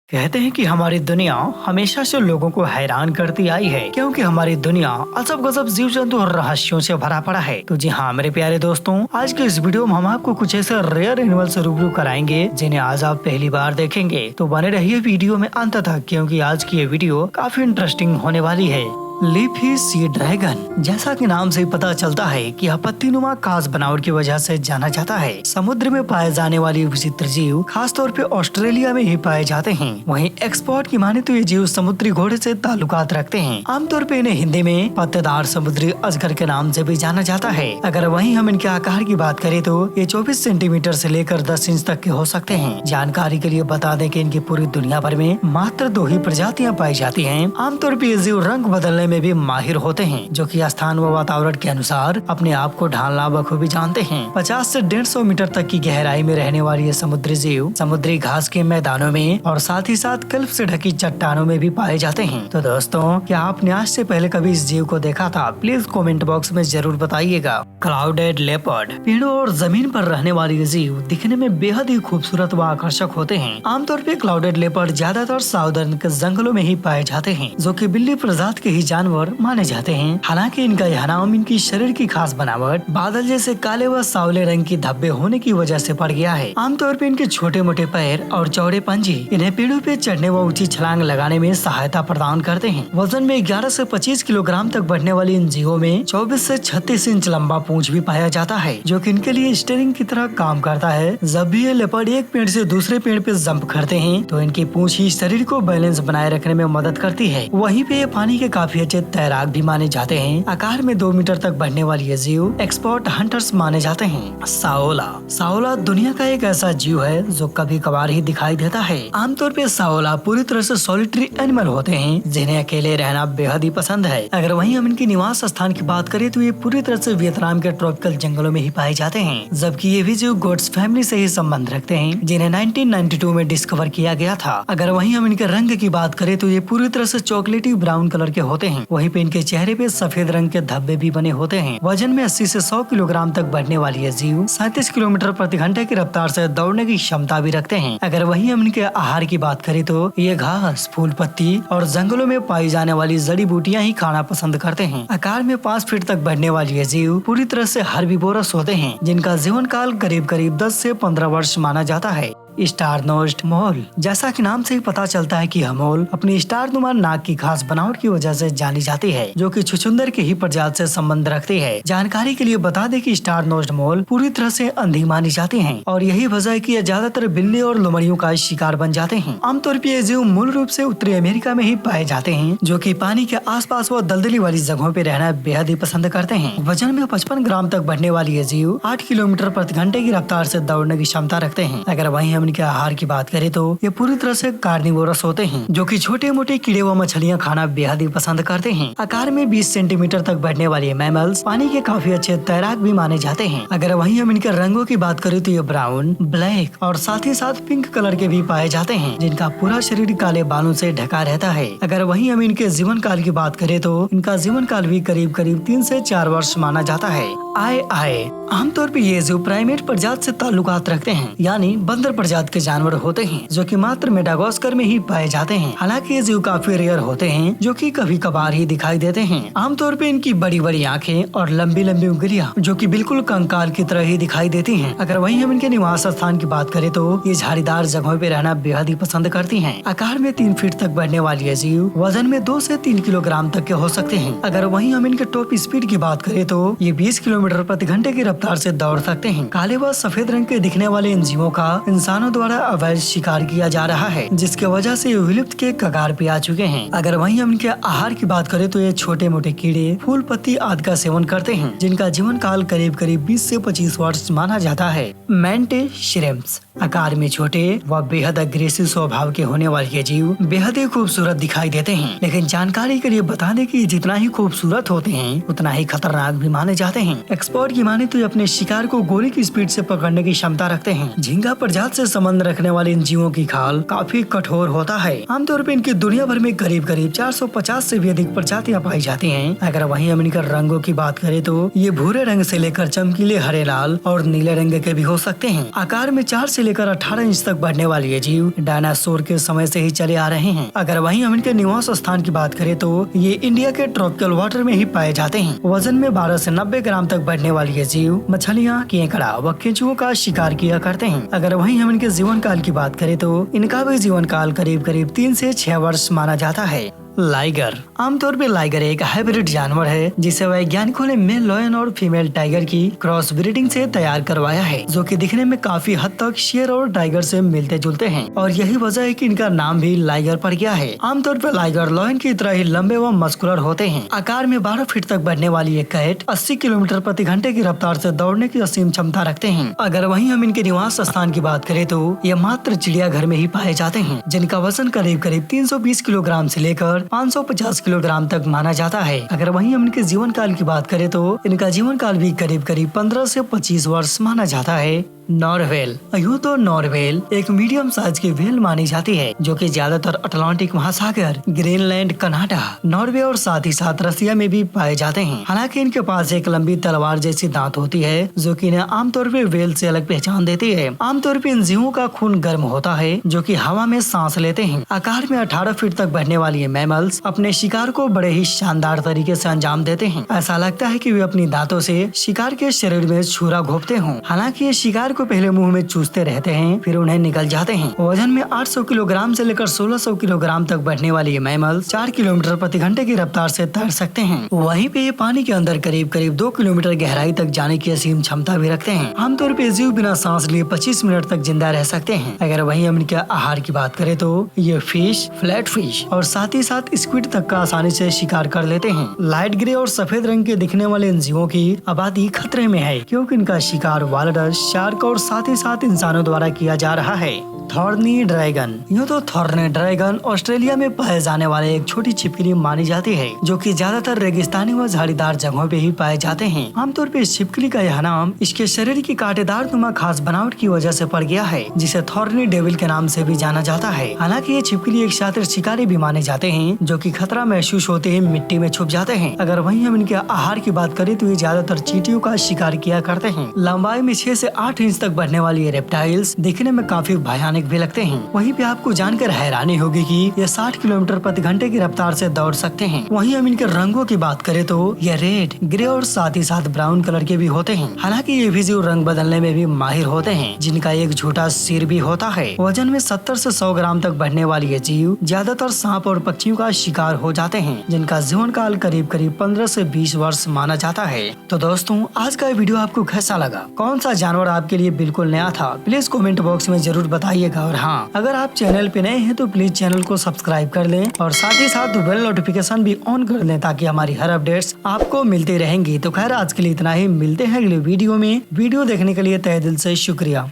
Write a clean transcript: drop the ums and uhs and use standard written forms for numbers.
कहते हैं कि हमारी दुनिया हमेशा से लोगों को हैरान करती आई है, क्योंकि हमारी दुनिया अजब गजब जीव जंतु और रहस्यों से भरा पड़ा है। तो जी हाँ मेरे प्यारे दोस्तों, आज के इस वीडियो में हम आपको कुछ ऐसे रेयर एनिमल से रूबरू कराएंगे जिन्हें आज आप पहली बार देखेंगे। तो बने रहिए वीडियो में अंत तक, क्योंकि आज की ये वीडियो काफी इंटरेस्टिंग होने वाली है। लीफी सी ड्रैगन, जैसा कि नाम से ही पता चलता है कि यह पत्तीनुमा खास बनावट की वजह से जाना जाता है। समुद्र में पाए जाने वाली विचित्र जीव खासतौर पे ऑस्ट्रेलिया में ही पाए जाते हैं। वहीं एक्सपर्ट की माने तो ये जीव समुद्री घोड़े से ताल्लुकात रखते हैं। आमतौर पे इन्हें हिंदी में पत्तेदार समुद्री अजगर के नाम से भी जाना जाता है। अगर वहीं हम इनके आकार की बात करें तो ये 24 सेंटीमीटर से लेकर 10 इंच तक के हो सकते हैं। जानकारी के लिए बता दें कि इनकी पूरी दुनिया भर में मात्र 2 ही प्रजातियां पाई जाती हैं। आमतौर पर ये जीव रंग बदलने में भी माहिर होते हैं, जो कि स्थान व वातावरण के अनुसार अपने आप को ढालना बखूबी जानते हैं। 50 से 150 मीटर तक की गहराई में रहने वाली ये समुद्री जीव समुद्री घास के मैदानों में और साथ ही साथ क्लिफ से ढकी चट्टानों में भी पाए जाते हैं। तो दोस्तों, क्या आपने आज से पहले कभी इस जीव को देखा था? प्लीज कमेंट बॉक्स में जरूर बताइएगा। क्लाउडेड लेपर्ड, पेड़ों और जमीन पर रहने वाली ये जीव दिखने में बेहद ही खूबसूरत व आकर्षक होते हैं। आमतौर पर क्लाउडेड लेपर्ड ज्यादातर साउदर्न के जंगलों में ही पाए जाते हैं, जो कि बिल्ली प्रजाति के ही जानवर माने जाते हैं। हालांकि इनका यह नाम इनकी शरीर की खास बनावट, बादल जैसे काले व सावले रंग की धब्बे होने की वजह से पड़ गया है। आमतौर पर इनके छोटे मोटे पैर और चौड़े पंजे इन्हें पेड़ों पे चढ़ने व ऊंची छलांग लगाने में सहायता प्रदान करते हैं। वजन में 11 से 25 किलोग्राम तक बढ़ने वाली इन जीवों में 24 से 36 इंच लंबा पूंछ भी पाया जाता है, जो कि इनके लिए स्टीयरिंग की तरह काम करता है। जब भी ये लेपर्ड एक पेड़ से दूसरे पेड़ पे जंप करते हैं तो इनकी पूंछ ही शरीर को बैलेंस बनाए रखने में मदद करती है। वहीं पे ये पानी के काफी अच्छे तैराक भी माने जाते हैं। आकार में 2 मीटर तक बढ़ने वाली ये जीव एक्सपर्ट हंटर्स माने जाते हैं। साओला, साओला दुनिया का एक ऐसा जीव है जो कभी कभार ही दिखाई देता है। आमतौर पे साओला पूरी तरह से सॉलिटरी एनिमल होते हैं, जिन्हें अकेले रहना बेहद ही पसंद है। अगर वहीं हम इनके निवास स्थान की बात करें तो ये पूरी तरह से वियतनाम के ट्रॉपिकल जंगलों में ही पाए जाते हैं, जबकि ये भी जीव गोट्स फैमिली से ही संबंध रखते हैं, जिन्हें 1992 में डिस्कवर किया गया था। अगर वहीं हम इनके रंग की बात करें तो ये पूरी तरह से चॉकलेटी ब्राउन कलर के होते हैं। वहीं पे इनके चेहरे पे सफेद रंग के धब्बे भी बने होते हैं। वजन में 80 से 100 किलोग्राम तक बढ़ने वाली ये जीव 37 किलोमीटर प्रति घंटे की रफ्तार से दौड़ने की क्षमता भी रखते हैं। अगर वहीं हम इनके आहार की बात करें तो ये घास, फूल पत्ती और जंगलों में पाई जाने वाली जड़ी बूटियां ही खाना पसंद करते हैं। आकार में 5 फीट तक बढ़ने वाली ये जीव पूरी तरह से हर्बीवोरस होते हैं, जिनका जीवन काल करीब 10 से 15 वर्ष माना जाता है। स्टार नोज्ड मोल, जैसा कि नाम से ही पता चलता है कि यह मोल अपनी स्टार नुमा नाक की खास बनावट की वजह से जानी जाती है, जो कि छुछुंदर के ही प्रजाति से संबंध रखती है। जानकारी के लिए बता दें कि स्टार नोज्ड मोल पूरी तरह से अंधी मानी जाती हैं, और यही वजह है कि यह ज्यादातर बिल्ली और लोमड़ियों का शिकार बन जाते हैं। आमतौर पर ये जीव मूल रूप से उत्तरी अमेरिका में ही पाए जाते हैं, जो कि पानी के आसपास व दलदली वाली जगहों पे रहना बेहद ही पसंद करते हैं। वजन में 55 ग्राम तक बढ़ने वाली ये जीव 8 किलोमीटर प्रति घंटे की रफ्तार से दौड़ने की क्षमता रखते हैं। अगर वहीं इनके आहार की बात करें तो ये पूरी तरह से कार्निवोरस होते हैं, जो कि छोटे मोटे कीड़े व मछलियां खाना बेहद ही पसंद करते हैं। आकार में 20 सेंटीमीटर तक बढ़ने वाले मैमल्स पानी के काफी अच्छे तैराक भी माने जाते हैं। अगर वहीं हम इनके रंगों की बात करें तो ये ब्राउन, ब्लैक और साथ ही साथ पिंक कलर के भी पाए जाते हैं, जिनका पूरा शरीर काले बालों से ढका रहता है। अगर वहीं हम इनके जीवन काल की बात करें तो इनका जीवन काल भी करीब 3 से 4 वर्ष माना जाता है। आए आमतौर पर ये जीव प्राइमेट प्रजाति से ताल्लुकात रखते हैं, यानी बंदर प्रजाति के जानवर होते हैं, जो कि मात्र मेडागास्कर में ही पाए जाते हैं। हालांकि ये जीव काफी रेयर होते हैं, जो कि कभी कभार ही दिखाई देते हैं। आमतौर पे इनकी बड़ी बड़ी आंखें और लंबी लंबी उंगलियां, जो कि बिल्कुल कंकाल की तरह ही दिखाई देती हैं। अगर वहीं हम इनके निवास स्थान की बात करें तो ये झाड़ीदार जगहों पे रहना बेहद ही पसंद करती हैं। आकार में 3 फीट तक बढ़ने वाली ये जीव वजन में 2 से 3 किलोग्राम तक के हो सकते हैं। अगर वहीं हम इनके टॉप स्पीड की बात करें तो ये 20 किलोमीटर प्रति घंटे की रफ्तार से दौड़ सकते हैं। काले व सफेद रंग के दिखने वाले इन जीवों का इंसानों द्वारा अवैध शिकार किया जा रहा है, जिसके वजह से विलुप्त के कगार पे आ चुके हैं। अगर वहीं हम इनके आहार की बात करें तो ये छोटे मोटे कीड़े, फूल पत्ती आदि का सेवन करते हैं, जिनका जीवन काल करीब 20 से 25 वर्ष माना जाता है। मैंटे श्रिम्प्स, आकार में छोटे व बेहद अग्रेसिव स्वभाव के होने वाले ये जीव बेहद ही खूबसूरत दिखाई देते हैं, लेकिन जानकारी के लिए बता दें कि जितना ही खूबसूरत होते हैं उतना ही खतरनाक भी माने जाते हैं। एक्सपर्ट की माने तो ये अपने शिकार को गोली की स्पीड से पकड़ने की क्षमता रखते हैं। झींगा प्रजाति से संबंध रखने वाले इन जीवों की खाल काफी कठोर होता है। आमतौर पर इनकी दुनिया भर में करीब 450 से भी अधिक प्रजातियां पाई जाती हैं। अगर वहीं हम इनके रंगों की बात करें तो ये भूरे रंग से लेकर चमकीले हरे, लाल और नीले रंग के भी हो सकते हैं। आकार में 4 से लेकर 18 इंच तक बढ़ने वाले ये जीव डायनासोर के समय से ही चले आ रहे हैं। अगर वहीं हम इनके निवास स्थान की बात करें तो ये इंडिया के ट्रॉपिकल वाटर में ही पाए जाते हैं। वजन में 12 से 90 ग्राम तक बढ़ने वाले ये जीव मछलियाँ, केकड़ा व केंचुओं का शिकार किया करते हैं। अगर वहीं हम इनके जीवन काल की बात करें तो इनका भी जीवन काल करीब 3 से 6 वर्ष माना जाता है। लाइगर। आमतौर पे लाइगर एक हाइब्रिड जानवर है जिसे वैज्ञानिकों ने मेल लॉयन और फीमेल टाइगर की क्रॉस ब्रीडिंग से तैयार करवाया है, जो कि दिखने में काफी हद तक शेर और टाइगर से मिलते जुलते हैं और यही वजह है कि इनका नाम भी लाइगर पड़ गया है। आमतौर पर लाइगर लॉयन की तरह ही लंबे व मस्कुलर होते हैं। आकार में 12 फीट तक बढ़ने वाली ये कैट 80 किलोमीटर प्रति घंटे की रफ्तार से दौड़ने की असीम क्षमता रखते हैं। अगर वहीं हम इनके निवास स्थान की बात करें तो ये मात्र चिड़ियाघर में ही पाए जाते हैं, जिनका वजन करीब 320 किलोग्राम से लेकर 550 किलोग्राम तक माना जाता है। अगर वहीं हम इनके जीवन काल की बात करें तो इनका जीवन काल भी करीब 15 से 25 वर्ष माना जाता है। नॉरवेल। यूँ तो नॉरवेल एक मीडियम साइज की व्हेल मानी जाती है, जो कि ज्यादातर अटलांटिक महासागर, ग्रीनलैंड, कनाडा, नॉर्वे और साथ ही साथ रसिया में भी पाए जाते हैं। हालांकि इनके पास एक लंबी तलवार जैसी दांत होती है, जो कि इन्हें आमतौर पे व्हेल से अलग पहचान देती है। आमतौर पे इन जीवों का खून गर्म होता है, जो कि हवा में सांस लेते हैं। आकार में 18 फीट तक बढ़ने वाली ये मैमल्स अपने शिकार को बड़े ही शानदार तरीके से अंजाम देते हैं। ऐसा लगता है कि वे अपनी दांतों से शिकार के शरीर में छुरा घोंपते हों। हालांकि ये शिकार को पहले मुंह में चूसते रहते हैं, फिर उन्हें निगल जाते हैं। वजन में 800 किलोग्राम से लेकर 1600 किलोग्राम तक बढ़ने वाले ये मैमल्स 4 किलोमीटर प्रति घंटे की रफ्तार से तैर सकते हैं। वहीं पे ये पानी के अंदर करीब 2 किलोमीटर गहराई तक जाने की असीम क्षमता भी रखते हैं। आमतौर पे जीव बिना सांस लिए 25 मिनट तक जिंदा रह सकते हैं। अगर वहीं हम इनके आहार की बात करें तो ये फिश, फ्लैट फिश और साथ ही साथ स्क्विड तक का आसानी से शिकार कर लेते हैं। लाइट ग्रे और सफेद रंग के दिखने वाले इन जीवों की आबादी खतरे में है, क्योंकि इनका शिकार वालरस, शार्क और साथ ही साथ इंसानों द्वारा किया जा रहा है। Thorny dragon. यूँ तो थॉर्नी ड्रैगन ऑस्ट्रेलिया में पाए जाने वाले एक छोटी छिपकली मानी जाती है, जो कि ज्यादातर रेगिस्तानी व झाड़ीदार जगहों पे ही पाए जाते हैं। आमतौर पे इस छिपकली का यह नाम इसके शरीर की कांटेदार नुमा खास बनावट की वजह से पड़ गया है, जिसे थॉर्नी डेविल के नाम से भी जाना जाता है। हालांकि ये छिपकली एक शातिर शिकारी भी माने जाते हैं, जो कि खतरा महसूस होते ही मिट्टी में छुप जाते हैं। अगर वहीं हम इनके आहार की बात करें तो ये ज्यादातर चींटियों का शिकार किया करते हैं। लंबाई में 6 से 8 इंच तक बढ़ने वाली ये रेप्टाइल्स दिखने में काफी भयानक भी लगते हैं। वहीं पे आपको जानकर हैरानी होगी कि ये 60 किलोमीटर प्रति घंटे की रफ्तार से दौड़ सकते हैं। वहीं हम इनके रंगों की बात करें तो ये रेड, ग्रे और साथ ही साथ ब्राउन कलर के भी होते हैं। हालांकि ये भी जीव रंग बदलने में भी माहिर होते हैं, जिनका एक छोटा सिर भी होता है। वजन में 70 से 100 ग्राम तक बढ़ने वाली ये जीव ज्यादातर सांप और पक्षियों का शिकार हो जाते हैं, जिनका जीवन काल करीब 15 से 20 वर्ष माना जाता है। तो दोस्तों, आज का वीडियो आपको कैसा लगा? कौन सा जानवर आपके लिए बिल्कुल नया था? प्लीज कमेंट बॉक्स में जरूर बताइएगा। और हाँ, अगर आप चैनल पे नए हैं तो प्लीज चैनल को सब्सक्राइब कर लें और साथ ही साथ बेल नोटिफिकेशन भी ऑन कर लें, ताकि हमारी हर अपडेट्स आपको मिलती रहेंगी। तो खैर, आज के लिए इतना ही। मिलते हैं अगले वीडियो में। वीडियो देखने के लिए तहे दिल से शुक्रिया।